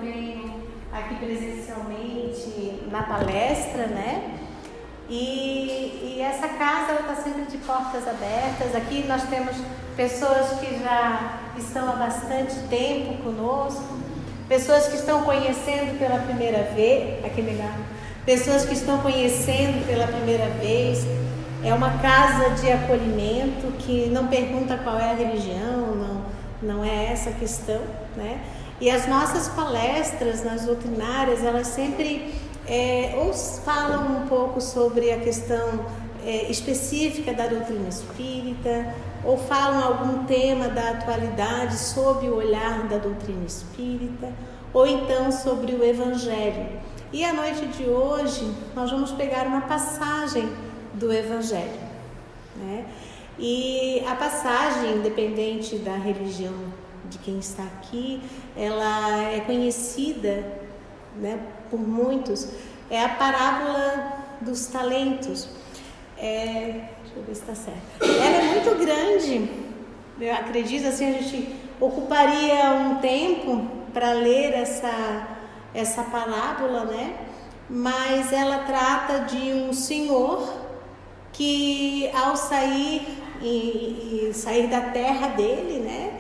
venho aqui presencialmente na palestra, né? E essa casa está sempre de portas abertas. Aqui nós temos pessoas que já estão há bastante tempo conosco, pessoas que estão conhecendo pela primeira vez, aqui melhor, pessoas que estão conhecendo pela primeira vez. É uma casa de acolhimento que não pergunta qual é a religião, não é essa a questão, né? E as nossas palestras nas doutrinárias, elas sempre ou falam um pouco sobre a questão específica da doutrina espírita, ou falam algum tema da atualidade sob o olhar da doutrina espírita, ou então sobre o Evangelho. E a noite de hoje nós vamos pegar uma passagem do Evangelho, né? E a passagem, independente da religião de quem está aqui, ela é conhecida, né, por muitos. É a parábola dos talentos. Deixa eu ver se está certo. Ela é muito grande, eu acredito, assim, a gente ocuparia um tempo para ler essa parábola, né? Mas ela trata de um senhor que, ao sair da terra dele, né,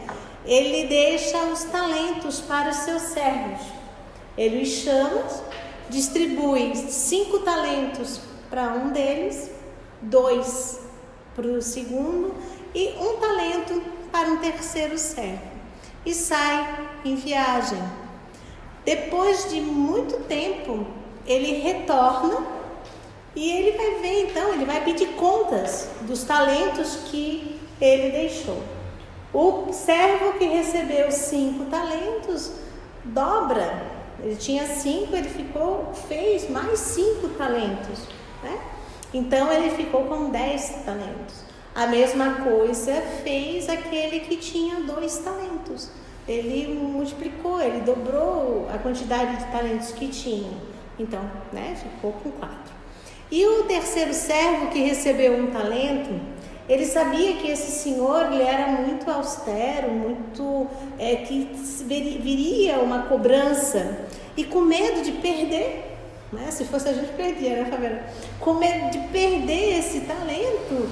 ele deixa os talentos para os seus servos. Ele os chama, distribui 5 talentos para um deles, 2 para o segundo e 1 talento para um terceiro servo, e sai em viagem. Depois de muito tempo, ele retorna e ele vai ver, então, ele vai pedir contas dos talentos que ele deixou. O servo que recebeu 5 talentos dobra. Ele tinha 5, ele fez mais 5 talentos, né? Então ele ficou com 10 talentos. A mesma coisa fez aquele que tinha 2 talentos. Ele multiplicou, ele dobrou a quantidade de talentos que tinha. Então, né, ficou com 4. E o terceiro servo que recebeu 1 talento, ele sabia que esse senhor, ele era muito austero, que viria uma cobrança, e com medo de perder, né? Se fosse a gente perdia, né, Fabiana? Com medo de perder esse talento,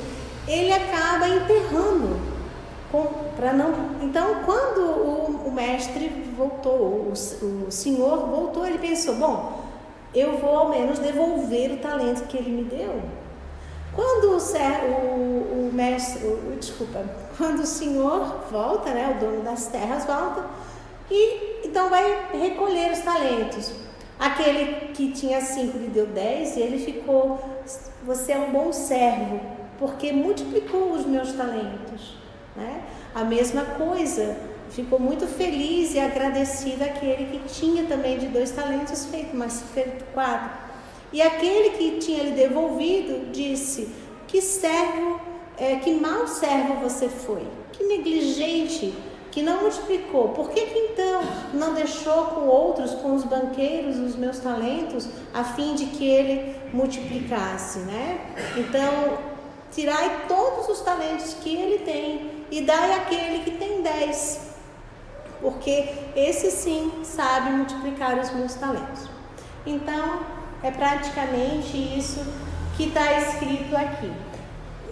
ele acaba enterrando. Então, quando o mestre voltou, o senhor voltou, ele pensou, bom, eu vou ao menos devolver o talento que ele me deu. Quando quando o senhor volta, né, o dono das terras volta, e então vai recolher os talentos. Aquele que tinha 5 lhe deu 10 e ele ficou, você é um bom servo, porque multiplicou os meus talentos, né? A mesma coisa, ficou muito feliz e agradecido aquele que tinha também de 2 talentos feito 4. E aquele que tinha lhe devolvido disse, que mau servo você foi, que negligente, que não multiplicou. Por que então não deixou com outros, com os banqueiros, os meus talentos, a fim de que ele multiplicasse, né? Então, tirai todos os talentos que ele tem e dai àquele que tem 10, porque esse sim sabe multiplicar os meus talentos. Então, é praticamente isso que está escrito aqui.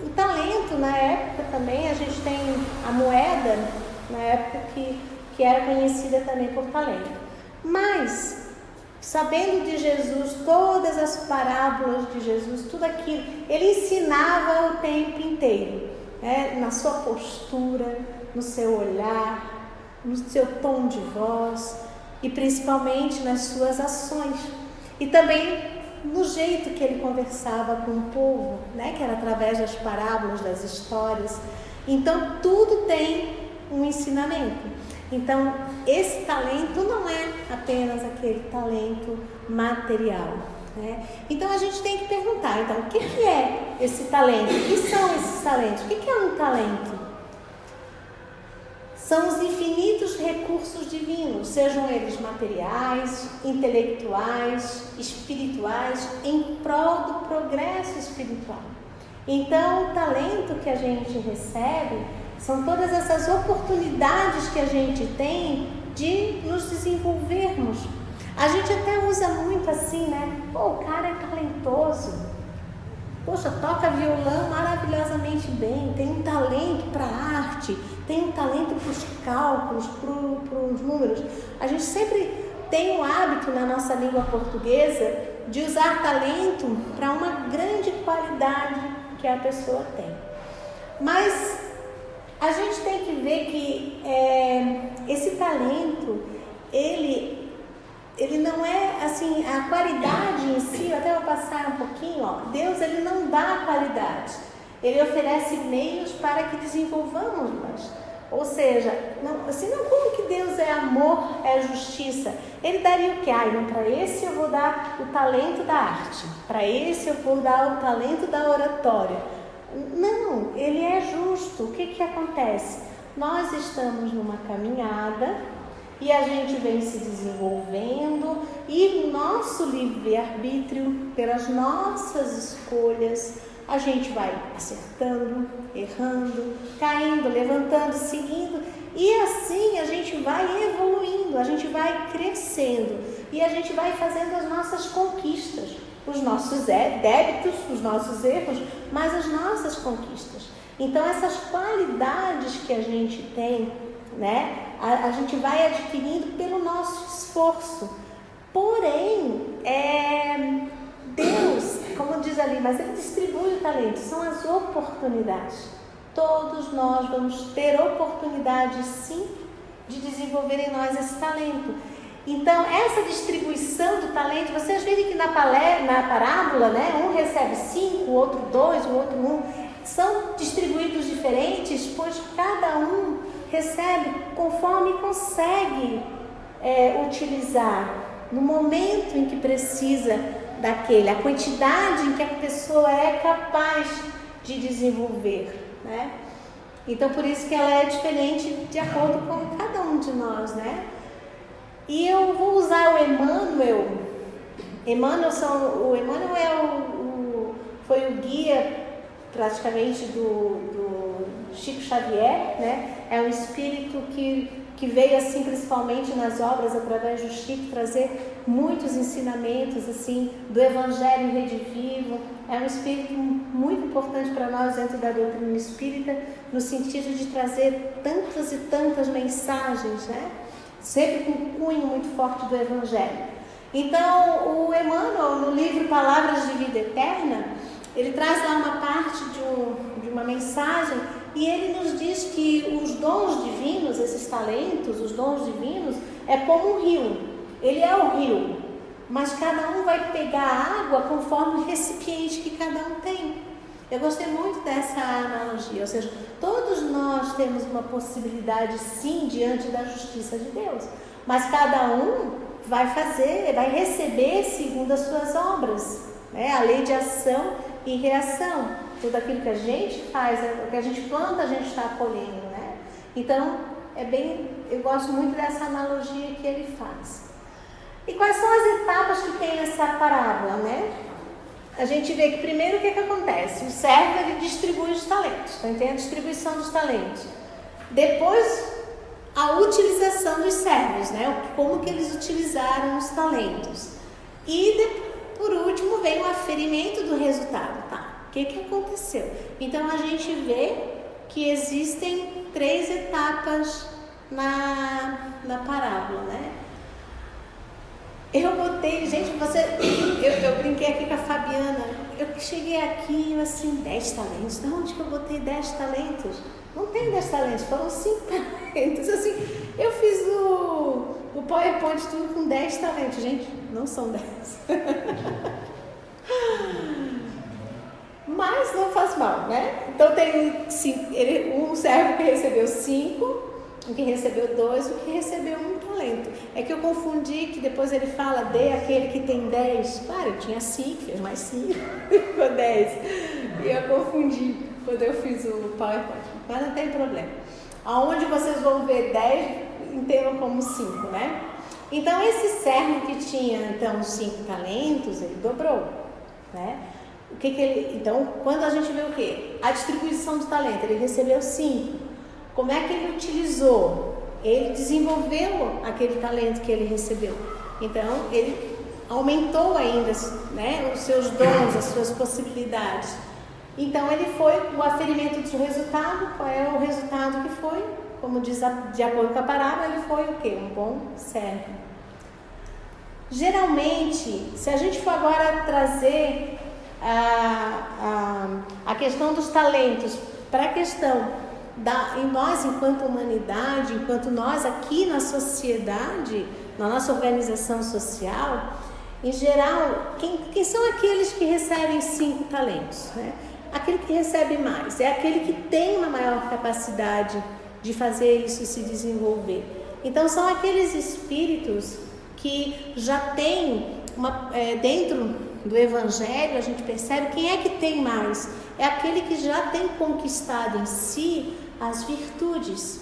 O talento, na época também, a gente tem a moeda, na época que era conhecida também por talento. Mas, sabendo de Jesus, todas as parábolas de Jesus, tudo aquilo, ele ensinava o tempo inteiro, né? Na sua postura, no seu olhar, no seu tom de voz e principalmente nas suas ações. E também no jeito que ele conversava com o povo, né? Que era através das parábolas, das histórias. Então, tudo tem um ensinamento. Então, esse talento não é apenas aquele talento material, né? Então, a gente tem que perguntar, então, o que é esse talento? O que são esses talentos? O que é um talento? São os infinitos recursos divinos, sejam eles materiais, intelectuais, espirituais, em prol do progresso espiritual. Então, o talento que a gente recebe são todas essas oportunidades que a gente tem de nos desenvolvermos coisa muito assim, né? Pô, o cara é talentoso. Poxa, toca violão maravilhosamente bem, tem um talento para arte, tem um talento para os cálculos, para os números. A gente sempre tem o hábito na nossa língua portuguesa de usar talento para uma grande qualidade que a pessoa tem. Mas a gente tem que ver que esse talento, ele não é assim, a qualidade em si. Eu até vou passar um pouquinho, ó. Deus, ele não dá a qualidade, ele oferece meios para que desenvolvamos nós. Ou seja, senão como que Deus é amor, é justiça? Ele daria o quê? Não, para esse eu vou dar o talento da arte, para esse eu vou dar o talento da oratória. Não, ele é justo. O que acontece? Nós estamos numa caminhada e a gente vem se desenvolvendo, e o nosso livre-arbítrio, pelas nossas escolhas, a gente vai acertando, errando, caindo, levantando, seguindo, e assim a gente vai evoluindo, a gente vai crescendo, e a gente vai fazendo as nossas conquistas, os nossos débitos, os nossos erros, mas as nossas conquistas. Então essas qualidades que a gente tem, né, a gente vai adquirindo pelo nosso esforço. Porém, Deus, como diz ali, mas ele distribui o talento, são as oportunidades. Todos nós vamos ter oportunidade, sim, de desenvolver em nós esse talento. Então, essa distribuição do talento, vocês viram que na parábola, né, um recebe 5, o outro 2, o outro 1, são distribuídos diferentes, pois cada um recebe conforme consegue utilizar, no momento em que precisa daquele, a quantidade em que a pessoa é capaz de desenvolver, né? Então, por isso que ela é diferente de acordo com cada um de nós, né? E eu vou usar o Emmanuel. O Emmanuel foi o guia praticamente do Chico Xavier, né? É um espírito que veio assim principalmente nas obras através do Chico trazer muitos ensinamentos assim do Evangelho em Rede Viva. É um espírito muito importante para nós dentro da doutrina espírita, no sentido de trazer tantas e tantas mensagens, né? Sempre com um cunho muito forte do Evangelho. Então, o Emmanuel, no livro Palavras de Vida Eterna, ele traz lá uma parte de uma mensagem, e ele nos diz que os dons divinos, esses talentos, os dons divinos, é como um rio. Ele é o rio, mas cada um vai pegar a água conforme o recipiente que cada um tem. Eu gostei muito dessa analogia, ou seja, todos nós temos uma possibilidade, sim, diante da justiça de Deus, mas cada um vai receber segundo as suas obras, né? A lei de ação e reação. Tudo aquilo que a gente faz, o que a gente planta, a gente está colhendo, né? Então, eu gosto muito dessa analogia que ele faz. E quais são as etapas que tem nessa parábola, né? A gente vê que primeiro o que acontece? O servo, ele distribui os talentos, então tem a distribuição dos talentos. Depois, a utilização dos servos, né? Como que eles utilizaram os talentos. E por último vem o aferimento do resultado, tá? O que aconteceu? Então a gente vê que existem 3 etapas na parábola, né? Eu botei, gente, eu brinquei aqui com a Fabiana, eu cheguei aqui, assim, 10 talentos, de onde que eu botei 10 talentos? Não tem 10 talentos, foram 5 talentos, assim, eu fiz o PowerPoint tudo com 10 talentos, gente, não são 10. Mas não faz mal, né? Então tem um servo que recebeu 5, o que recebeu 2, o que recebeu 1 talento. É que eu confundi, que depois ele fala, dê aquele que tem 10. Claro, eu tinha 5, fez mais 5, ficou 10. E eu confundi quando eu fiz o PowerPoint. Mas não tem problema. Aonde vocês vão ver 10, entendam como 5, né? Então esse servo que tinha então 5 talentos, ele dobrou, né? Então, quando a gente vê o quê? A distribuição do talento, ele recebeu 5. Como é que ele utilizou? Ele desenvolveu aquele talento que ele recebeu. Então, ele aumentou ainda, né, os seus dons, as suas possibilidades. Então ele foi, o aferimento do resultado, qual é o resultado que foi? Como diz de acordo com a parábola, ele foi o quê? Um bom servo. Geralmente, se a gente for agora trazer a questão dos talentos para a questão em nós enquanto humanidade, enquanto nós aqui na sociedade, na nossa organização social, em geral, quem são aqueles que recebem 5 talentos, né? Aquele que recebe mais, é aquele que tem uma maior capacidade de fazer isso se desenvolver. Então são aqueles espíritos que já têm, dentro do Evangelho a gente percebe quem é que tem mais. É aquele que já tem conquistado em si as virtudes.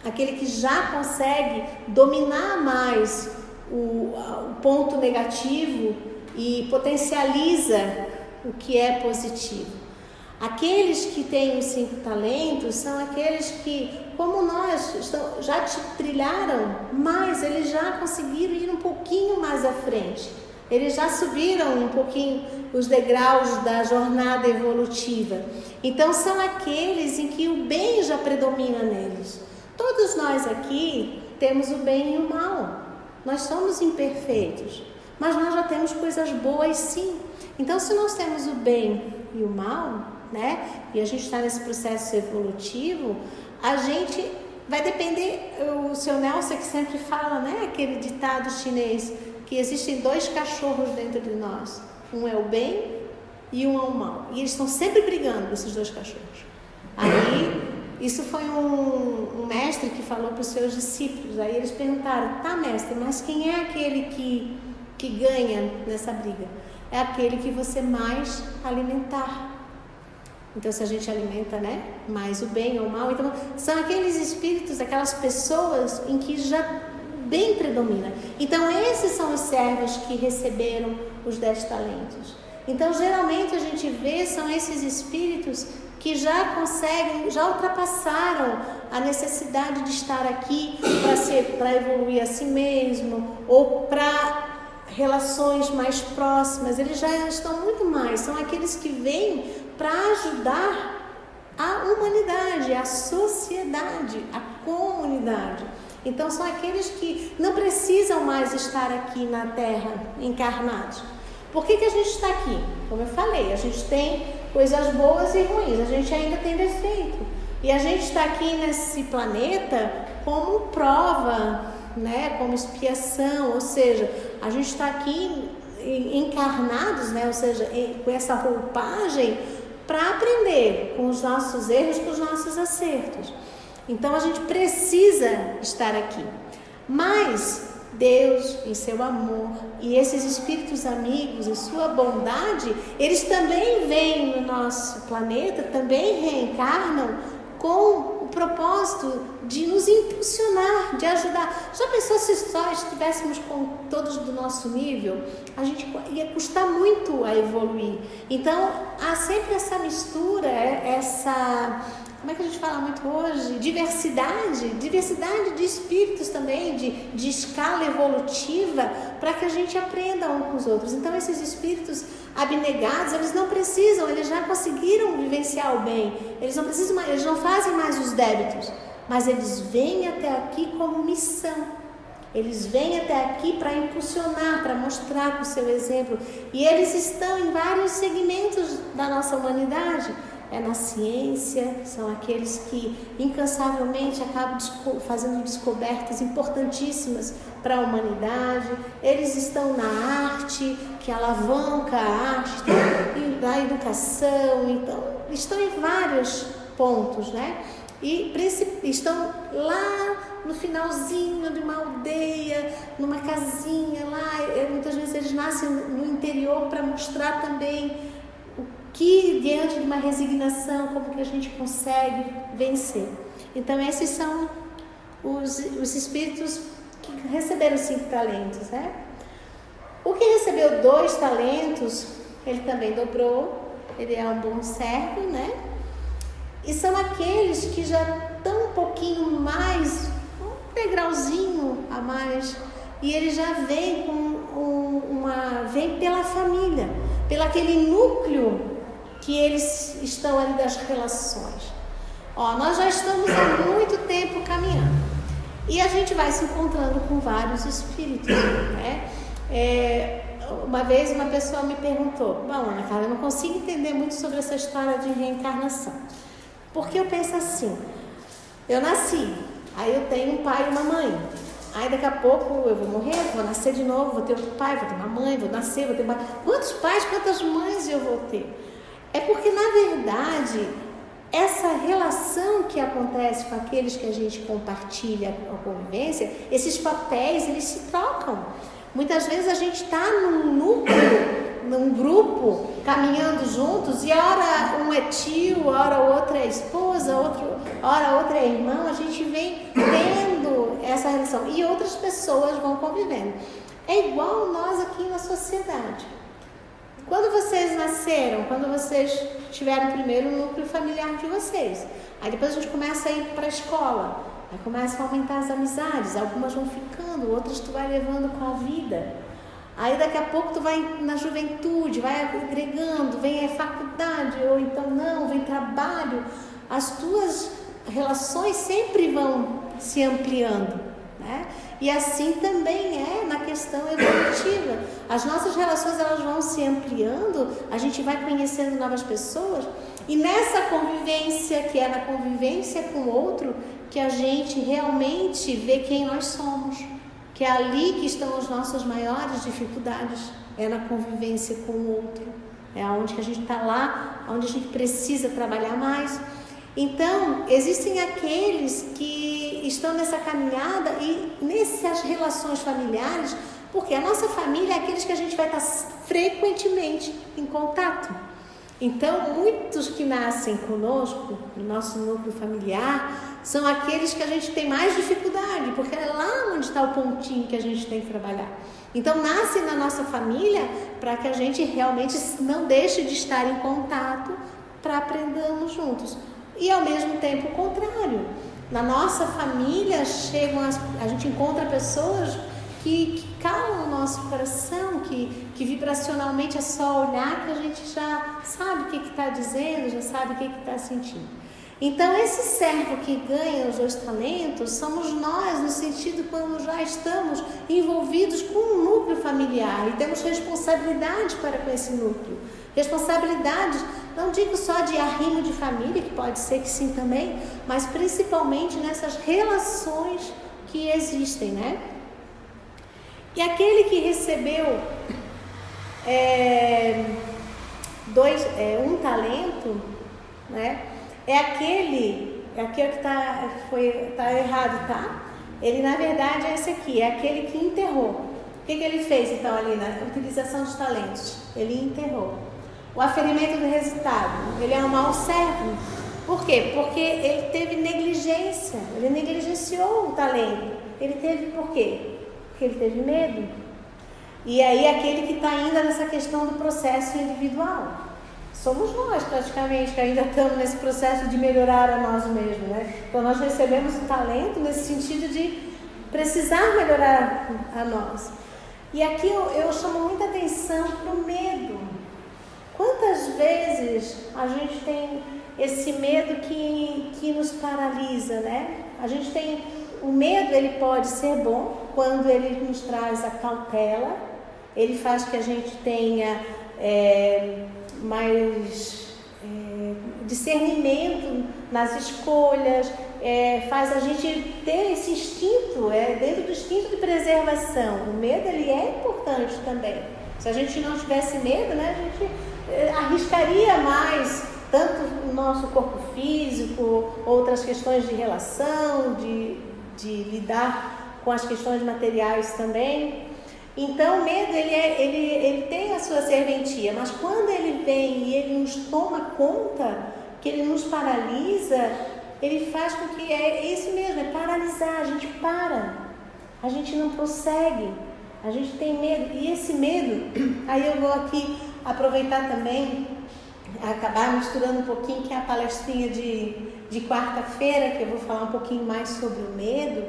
Aquele que já consegue dominar mais o ponto negativo e potencializa o que é positivo. Aqueles que têm os 5 talentos são aqueles que, como nós, já trilharam mais, eles já conseguiram ir um pouquinho mais à frente. Eles já subiram um pouquinho os degraus da jornada evolutiva. Então são aqueles em que o bem já predomina neles. Todos nós aqui temos o bem e o mal. Nós somos imperfeitos, mas nós já temos coisas boas sim. Então se nós temos o bem e o mal, né? E a gente está nesse processo evolutivo, a gente vai depender, o seu Nelson que sempre fala, né? Aquele ditado chinês, que existem 2 cachorros dentro de nós. Um é o bem e um é o mal. E eles estão sempre brigando, esses 2 cachorros. Aí, isso foi um mestre que falou para os seus discípulos. Aí eles perguntaram, tá mestre, mas quem é aquele que ganha nessa briga? É aquele que você mais alimentar. Então, se a gente alimenta, né, mais o bem ou o mal, então são aqueles espíritos, aquelas pessoas em que já bem predomina. Então, esses são os servos que receberam os 10 talentos. Então, geralmente a gente vê, são esses espíritos que já conseguem, já ultrapassaram a necessidade de estar aqui para evoluir a si mesmo ou para relações mais próximas. Eles já estão muito mais, são aqueles que vêm para ajudar a humanidade, a sociedade, a comunidade. Então são aqueles que não precisam mais estar aqui na Terra encarnados. Por que a gente está aqui? Como eu falei, a gente tem coisas boas e ruins, a gente ainda tem defeito. E a gente está aqui nesse planeta como prova, né? Como expiação, ou seja, a gente está aqui encarnados, né? Ou seja, com essa roupagem para aprender com os nossos erros, com os nossos acertos. Então a gente precisa estar aqui. Mas Deus, em seu amor, e esses espíritos amigos, em sua bondade, eles também vêm no nosso planeta, também reencarnam com o propósito de nos impulsionar, de ajudar. Já pensou se só estivéssemos com todos do nosso nível? A gente ia custar muito a evoluir. Então, há sempre essa mistura, como é que a gente fala muito hoje? Diversidade de espíritos também, de escala evolutiva, para que a gente aprenda um com os outros. Então, esses espíritos abnegados, eles não precisam, eles já conseguiram vivenciar o bem, eles não precisam mais, eles não fazem mais os débitos, mas eles vêm até aqui como missão. Eles vêm até aqui para impulsionar, para mostrar com o seu exemplo. E eles estão em vários segmentos da nossa humanidade. É na ciência, são aqueles que incansavelmente acabam fazendo descobertas importantíssimas para a humanidade. Eles estão na arte, que alavanca a arte, e na educação. Então, estão em vários pontos, né? E estão lá no finalzinho de uma aldeia, numa casinha lá. Muitas vezes eles nascem no interior para mostrar também o que, diante de uma resignação, como que a gente consegue vencer. Então esses são os espíritos que receberam 5 talentos, né? O que recebeu 2 talentos, ele também dobrou, ele é um bom servo, né? E são aqueles que já estão um pouquinho mais, um degrauzinho a mais e ele já vem vem pela família, pelo aquele núcleo que eles estão ali das relações. Nós já estamos há muito tempo caminhando e a gente vai se encontrando com vários espíritos, né? Uma vez uma pessoa me perguntou: bom, Ana Carla, eu não consigo entender muito sobre essa história de reencarnação, porque eu penso assim, eu nasci, aí eu tenho um pai e uma mãe, aí daqui a pouco eu vou morrer, vou nascer de novo, vou ter outro pai, vou ter uma mãe, vou nascer, vou ter uma... Quantos pais, quantas mães eu vou ter? É porque, na verdade, essa relação que acontece com aqueles que a gente compartilha a convivência, esses papéis, eles se trocam. Muitas vezes a gente está num núcleo, num grupo, caminhando juntos, e ora um é tio, ora outra é esposa, ora outra é irmão, a gente vem tendo essa relação e outras pessoas vão convivendo. É igual nós aqui na sociedade. Quando vocês nasceram, quando vocês tiveram primeiro o núcleo familiar de vocês, aí depois a gente começa a ir para a escola, aí começa a aumentar as amizades, algumas vão ficando, outras tu vai levando com a vida. Aí daqui a pouco tu vai na juventude, vai agregando, vem a faculdade, ou então não, vem trabalho. As tuas relações sempre vão se ampliando, né? E assim também é na questão evolutiva. As nossas relações, elas vão se ampliando, a gente vai conhecendo novas pessoas, e nessa convivência, que é na convivência com o outro, que a gente realmente vê quem nós somos. Que é ali que estão as nossas maiores dificuldades, é na convivência com o outro, é onde que a gente está lá, onde a gente precisa trabalhar mais. Então, existem aqueles que estão nessa caminhada e nessas relações familiares, porque a nossa família é aqueles que a gente vai estar frequentemente em contato. Então, muitos que nascem conosco, no nosso núcleo familiar, são aqueles que a gente tem mais dificuldade, porque é lá onde está o pontinho que a gente tem que trabalhar. Então, nasce na nossa família para que a gente realmente não deixe de estar em contato para aprendermos juntos. E, ao mesmo tempo, o contrário. Na nossa família, a gente encontra pessoas que calam o nosso coração, que vibracionalmente é só olhar que a gente já sabe o que está dizendo, já sabe o que está sentindo. Então, esse servo que ganha os 2 talentos somos nós, no sentido quando já estamos envolvidos com um núcleo familiar e temos responsabilidade para com esse núcleo. Responsabilidades, não digo só de arrimo de família, que pode ser que sim também, mas principalmente nessas relações que existem, né? E aquele que recebeu um talento, né? É aquele que tá errado, tá? Ele, na verdade, é esse aqui, é aquele que enterrou. O que ele fez, então, ali na utilização dos talentos? Ele enterrou. O aferimento do resultado, ele é um mau servo. Por quê? Porque ele teve negligência, ele negligenciou o talento. Ele teve por quê? Porque ele teve medo. E aí, aquele que está ainda nessa questão do processo individual. Somos nós, praticamente, que ainda estamos nesse processo de melhorar a nós mesmos, né? Então, nós recebemos o talento nesse sentido de precisar melhorar a nós. E aqui eu chamo muita atenção para o medo. Quantas vezes a gente tem esse medo que nos paralisa, né? A gente tem... O medo, ele pode ser bom quando ele nos traz a cautela, ele faz que a gente tenha... mais discernimento nas escolhas, faz a gente ter esse instinto, dentro do instinto de preservação. O medo, ele é importante também. Se a gente não tivesse medo, né, a gente arriscaria mais, tanto o nosso corpo físico, outras questões de relação, de lidar com as questões materiais também. Então, o medo, ele tem a sua serventia, mas quando ele vem e ele nos toma conta, que ele nos paralisa, ele faz com que é isso mesmo, é paralisar, a gente para, a gente não prossegue, a gente tem medo. E esse medo, aí eu vou aqui aproveitar também, acabar misturando um pouquinho, que é a palestrinha de quarta-feira, que eu vou falar um pouquinho mais sobre o medo.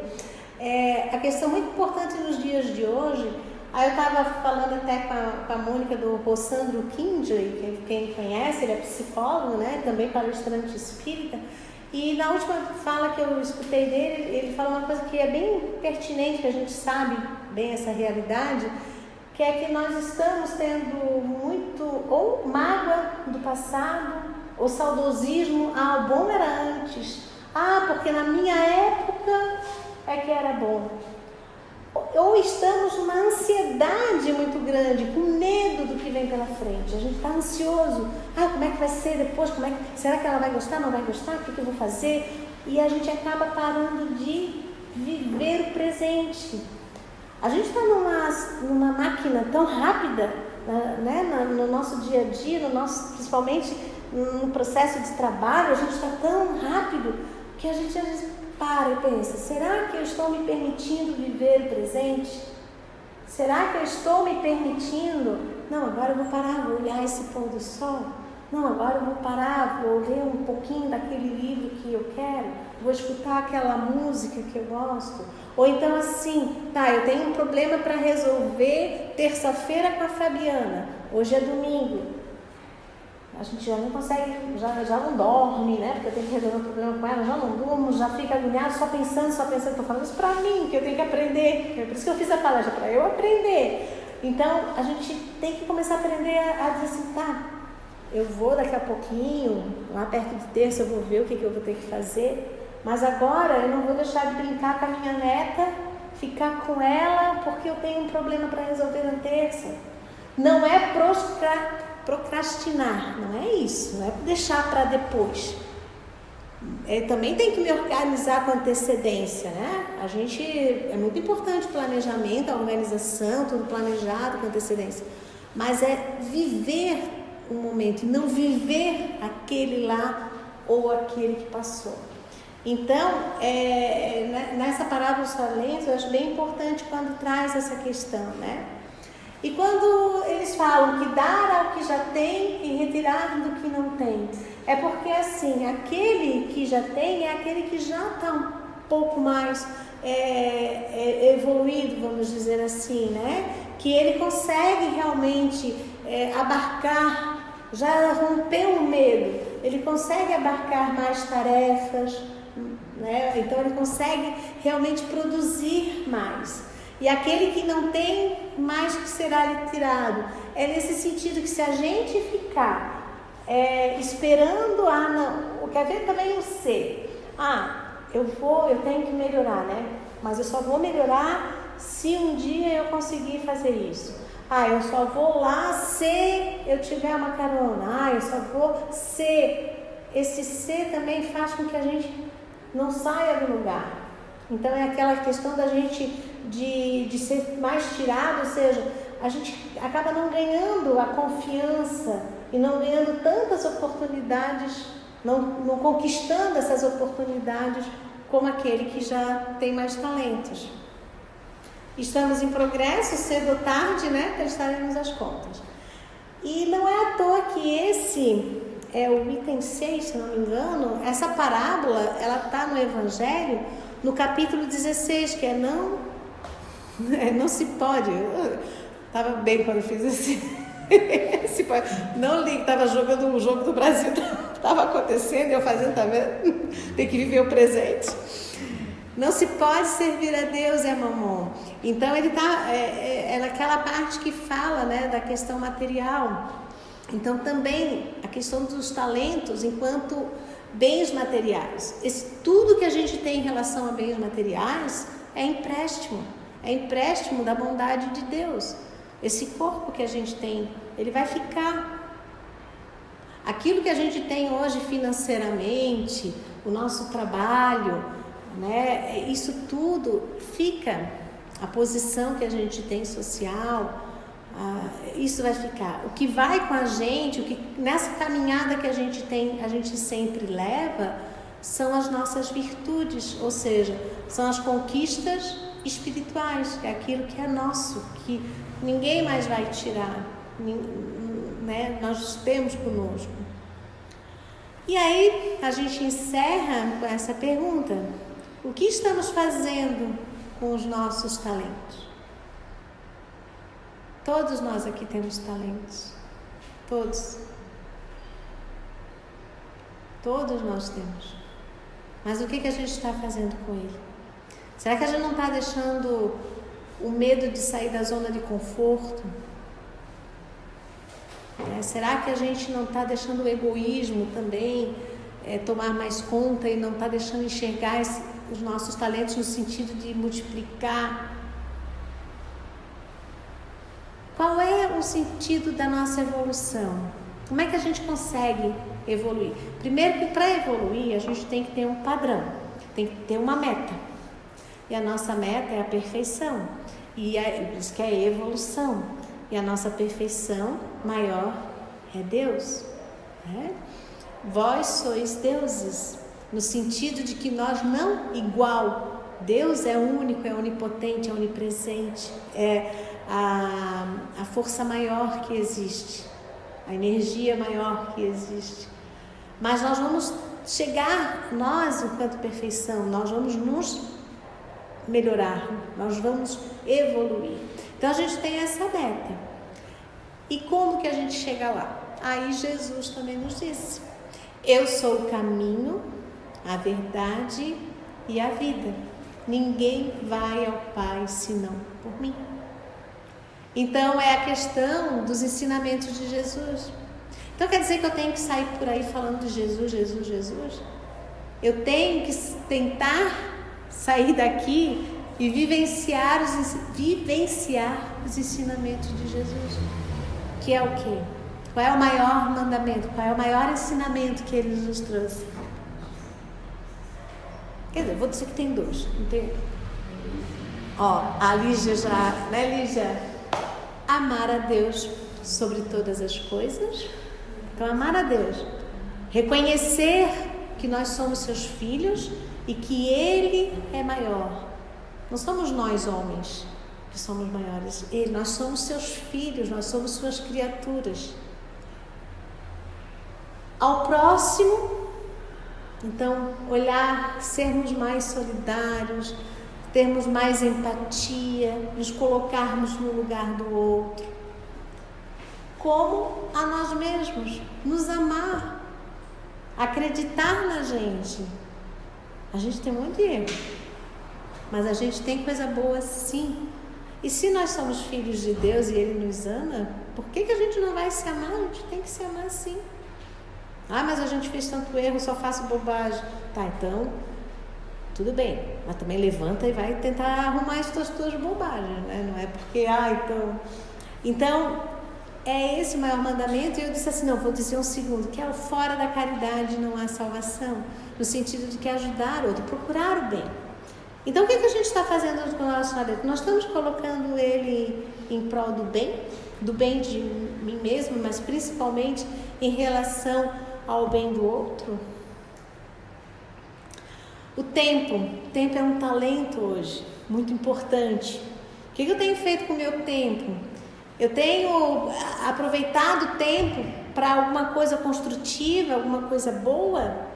a questão muito importante nos dias de hoje. Aí eu estava falando até com a Mônica do Rossandro Kindley, quem conhece, ele é psicólogo, né? Também palestrante espírita. E na última fala que eu escutei dele, ele falou uma coisa que é bem pertinente, que a gente sabe bem essa realidade, que é que nós estamos tendo muito ou mágoa do passado, ou saudosismo, o bom era antes, porque na minha época é que era bom. Ou estamos numa ansiedade muito grande, com medo do que vem pela frente. A gente está ansioso. Como é que vai ser depois? Será que ela vai gostar? Não vai gostar? O que eu vou fazer? E a gente acaba parando de viver o presente. A gente está numa máquina tão rápida, né? No nosso dia a dia, principalmente no processo de trabalho, a gente está tão rápido que a gente às vezes para e pensa: será que eu estou me permitindo viver o presente? Será que eu estou me permitindo? Não, agora eu vou parar, vou olhar esse pôr do sol. Não, agora eu vou parar, vou ler um pouquinho daquele livro que eu quero, vou escutar aquela música que eu gosto. Ou então assim, eu tenho um problema para resolver terça-feira com a Fabiana, hoje é domingo. A gente já não consegue, já não dorme, né? Porque eu tenho que resolver um problema com ela, já não durmo, já fica agoniado, só pensando. Estou falando isso para mim, que eu tenho que aprender. É por isso que eu fiz a palestra, para eu aprender. Então, a gente tem que começar a aprender a dizer assim, eu vou daqui a pouquinho, lá perto de terça, eu vou ver o que eu vou ter que fazer. Mas agora eu não vou deixar de brincar com a minha neta, ficar com ela, porque eu tenho um problema para resolver na terça. Não é procrastinar, não é isso, não é deixar para depois. Também tem que me organizar com antecedência, né? É muito importante o planejamento, a organização, tudo planejado com antecedência, mas é viver o momento e não viver aquele lá ou aquele que passou. Então, nessa parábola dos talentos, eu acho bem importante quando traz essa questão, né? E quando eles falam que dar ao que já tem e retirar do que não tem, é porque assim, aquele que já tem é aquele que já está um pouco mais evoluído, vamos dizer assim, né? Que ele consegue realmente abarcar, já rompeu o medo, ele consegue abarcar mais tarefas, né? Então ele consegue realmente produzir mais. E aquele que não tem, mais que será lhe tirado. É nesse sentido que se a gente ficar esperando, não, quer ver também o ser. Eu tenho que melhorar, né? Mas eu só vou melhorar se um dia eu conseguir fazer isso. Eu só vou lá se eu tiver uma carona. Eu só vou se. Esse ser também faz com que a gente não saia do lugar. Então é aquela questão da gente de ser mais tirado, ou seja, a gente acaba não ganhando a confiança e não ganhando tantas oportunidades, não conquistando essas oportunidades como aquele que já tem mais talentos. Estamos em progresso, cedo ou tarde, né? Prestaremos as contas. E não é à toa que esse é o item 6, se não me engano. Essa parábola, ela está no Evangelho, no capítulo 16, que não se pode. Estava bem quando eu fiz assim. Não li que estava jogando o jogo do Brasil, estava acontecendo, eu fazendo, tá vendo? Tem que viver o presente. Não se pode servir a Deus e a Mamon. Então ele está naquela parte que fala, né, da questão material. Então também a questão dos talentos enquanto bens materiais. Tudo que a gente tem em relação a bens materiais é empréstimo da bondade de Deus. Esse corpo que a gente tem, ele vai ficar. Aquilo que a gente tem hoje financeiramente, o nosso trabalho, né, isso tudo fica. A posição que a gente tem social, isso vai ficar. O que vai com a gente, nessa caminhada que a gente tem, a gente sempre leva, são as nossas virtudes, ou seja, são as conquistas espirituais, é aquilo que é nosso, que ninguém mais vai tirar, né? Nós temos conosco. E aí a gente encerra com essa pergunta: o que estamos fazendo com os nossos talentos. Todos nós aqui temos talentos. Todos. Todos nós temos. Mas o que a gente está fazendo com ele? Será que a gente não está deixando o medo de sair da zona de conforto? Será que a gente não está deixando o egoísmo também tomar mais conta e não está deixando enxergar os nossos talentos no sentido de multiplicar? Qual é o sentido da nossa evolução? Como é que a gente consegue evoluir? Primeiro que para evoluir a gente tem que ter um padrão, tem que ter uma meta. E a nossa meta é a perfeição. E isso que é a evolução. E a nossa perfeição maior é Deus. Né? Vós sois deuses, no sentido de que nós não igual. Deus é único, é onipotente, é onipresente, é a força maior que existe, a energia maior que existe. Mas nós vamos chegar, nós enquanto perfeição, nós vamos nos melhorar, nós vamos evoluir. Então a gente tem essa meta. E como que a gente chega lá? Aí Jesus também nos disse: eu sou o caminho, a verdade e a vida. Ninguém vai ao Pai senão por mim. Então é a questão dos ensinamentos de Jesus. Então quer dizer que eu tenho que sair por aí falando de Jesus, Jesus, Jesus? Eu tenho que tentar sair daqui e vivenciar os ensinamentos de Jesus. Que é o quê? Qual é o maior mandamento? Qual é o maior ensinamento que ele nos trouxe? Quer dizer, vou dizer que tem dois, não tem? A Lígia já, né, Lígia? Amar a Deus sobre todas as coisas. Então, amar a Deus. Reconhecer que nós somos seus filhos e que Ele é maior. Não somos nós, homens, que somos maiores. Nós somos seus filhos, nós somos suas criaturas. Ao próximo, então, olhar, sermos mais solidários, termos mais empatia, nos colocarmos no lugar do outro. Como a nós mesmos, nos amar, acreditar na gente. A gente tem muito erro, mas a gente tem coisa boa sim. E se nós somos filhos de Deus e Ele nos ama, por que a gente não vai se amar? A gente tem que se amar sim. Mas a gente fez tanto erro, só faço bobagem. Tá, então, tudo bem. Mas também levanta e vai tentar arrumar as tuas bobagens, né? Não é porque, Então, é esse o maior mandamento. E eu disse assim, não, vou dizer um segundo, que é fora da caridade não há salvação. No sentido de que ajudar o outro, procurar o bem. Então, o que a gente está fazendo com o nosso talento? Nós estamos colocando ele em prol do bem de mim mesmo, mas principalmente em relação ao bem do outro. O tempo é um talento hoje, muito importante. O que eu tenho feito com o meu tempo? Eu tenho aproveitado o tempo para alguma coisa construtiva, alguma coisa boa?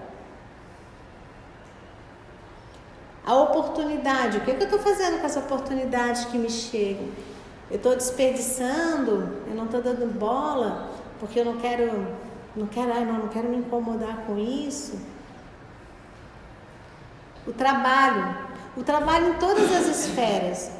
A oportunidade, o que eu estou fazendo com essa oportunidade que me chega? Eu estou desperdiçando, eu não estou dando bola, porque eu não quero me incomodar com isso. O trabalho em todas as esferas.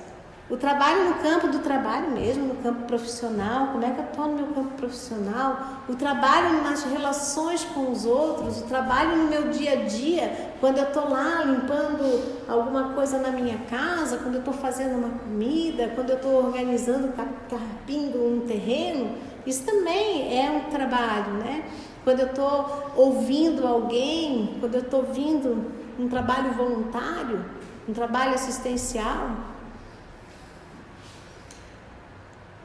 O trabalho no campo do trabalho mesmo, no campo profissional, como é que eu estou no meu campo profissional? O trabalho nas relações com os outros, o trabalho no meu dia a dia, quando eu estou lá limpando alguma coisa na minha casa, quando eu estou fazendo uma comida, quando eu estou organizando, carpindo um terreno, isso também é um trabalho, né? Quando eu estou ouvindo alguém, quando eu estou ouvindo um trabalho voluntário, um trabalho assistencial.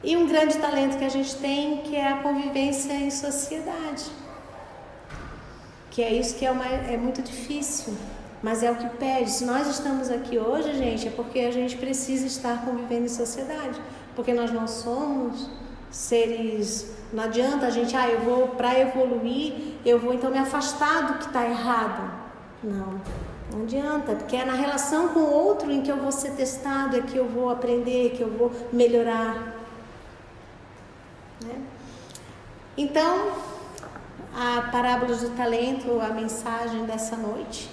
E um grande talento que a gente tem, que é a convivência em sociedade. Que é isso que é muito difícil, mas é o que pede. Se nós estamos aqui hoje, gente, é porque a gente precisa estar convivendo em sociedade. Porque nós não somos seres... Não adianta a gente, eu vou para evoluir, eu vou então me afastar do que está errado. Não. Não adianta, porque é na relação com o outro em que eu vou ser testado, é que eu vou aprender, que eu vou melhorar. Né? Então, a parábola do talento, a mensagem dessa noite,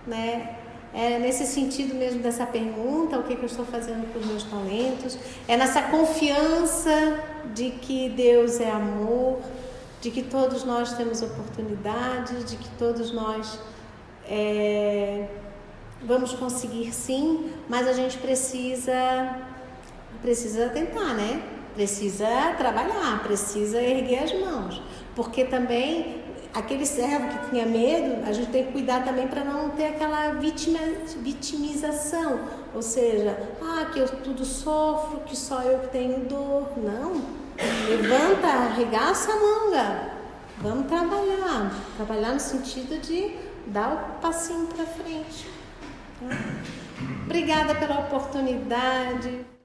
né? É nesse sentido mesmo dessa pergunta, o que eu estou fazendo com os meus talentos, é nessa confiança de que Deus é amor, de que todos nós temos oportunidades, de que todos nós vamos conseguir sim, mas a gente precisa tentar, né? Precisa trabalhar, precisa erguer as mãos, porque também aquele servo que tinha medo, a gente tem que cuidar também para não ter aquela vitimização, ou seja, que eu tudo sofro, que só eu que tenho dor. Não, levanta, arregaça a manga, vamos trabalhar no sentido de dar o passinho para frente. Obrigada pela oportunidade.